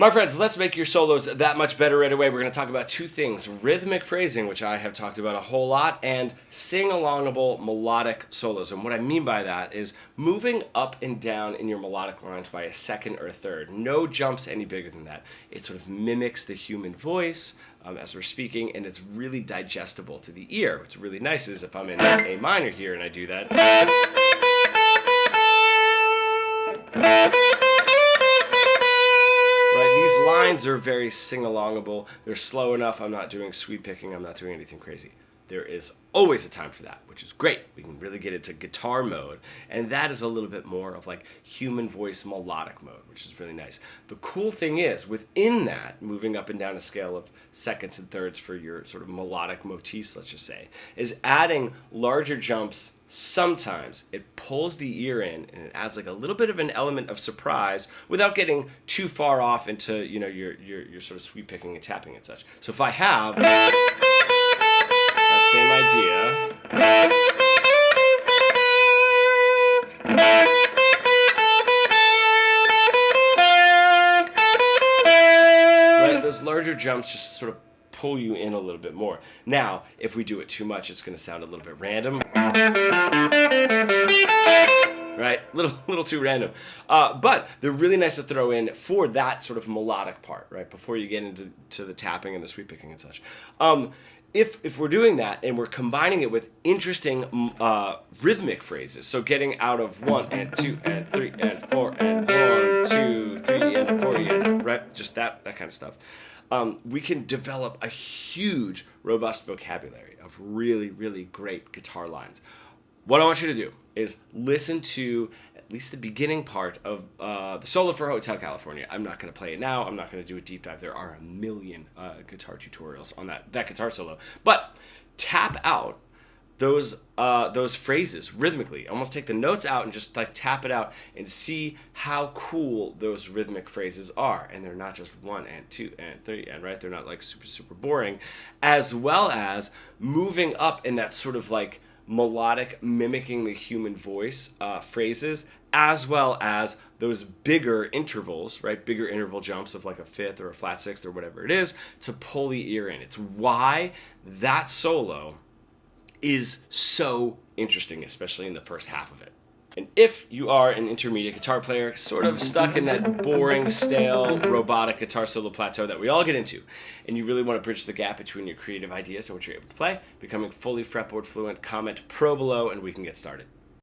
My friends, let's make your solos that much better right away. We're going to talk about two things: rhythmic phrasing, which I have talked about a whole lot, and sing-alongable melodic solos. And what I mean by that is moving up and down in your melodic lines by a second or a third. No jumps any bigger than that. It sort of mimics the human voice as we're speaking, and it's really digestible to the ear. What's really nice is if I'm in A minor here and I do that, these lines are very sing-alongable. They're slow enough. I'm not doing sweep picking. I'm not doing anything crazy. There is always a time for that, which is great. We can really get into guitar mode, and that is a little bit more of like human voice melodic mode, which is really nice. The cool thing is, within that, moving up and down a scale of seconds and thirds for your sort of melodic motifs, let's just say, is adding larger jumps. Sometimes it pulls the ear in and it adds like a little bit of an element of surprise without getting too far off into, you know, your sort of sweep picking and tapping and such. So if I have that same idea, right, those larger jumps just sort of pull you in a little bit more. Now, if we do it too much, it's going to sound a little bit random. Right? Little too random. But they're really nice to throw in for that sort of melodic part, right? Before you get into the tapping and the sweep picking and such. If we're doing that and we're combining it with interesting rhythmic phrases, so getting out of 1 and 2 and 3 and 4 and 1, 2, 3 and 4 and right? Just that kind of stuff. We can develop a huge, robust vocabulary of really, really great guitar lines. What I want you to do is listen to at least the beginning part of the solo for Hotel California. I'm not going to play it now. I'm not going to do a deep dive. There are a million guitar tutorials on that guitar solo. But tap out those phrases rhythmically. Almost take the notes out and just like tap it out and see how cool those rhythmic phrases are. And they're not just 1 and 2 and 3 and right. They're not like super boring, as well as moving up in that sort of like melodic, mimicking the human voice phrases, as well as those bigger intervals, right? Bigger interval jumps of like a fifth or a flat sixth or whatever it is to pull the ear in. It's why that solo is so interesting, especially in the first half of it. And if you are an intermediate guitar player, sort of stuck in that boring, stale, robotic guitar solo plateau that we all get into, and you really want to bridge the gap between your creative ideas and what you're able to play, becoming fully fretboard fluent, comment pro below and we can get started.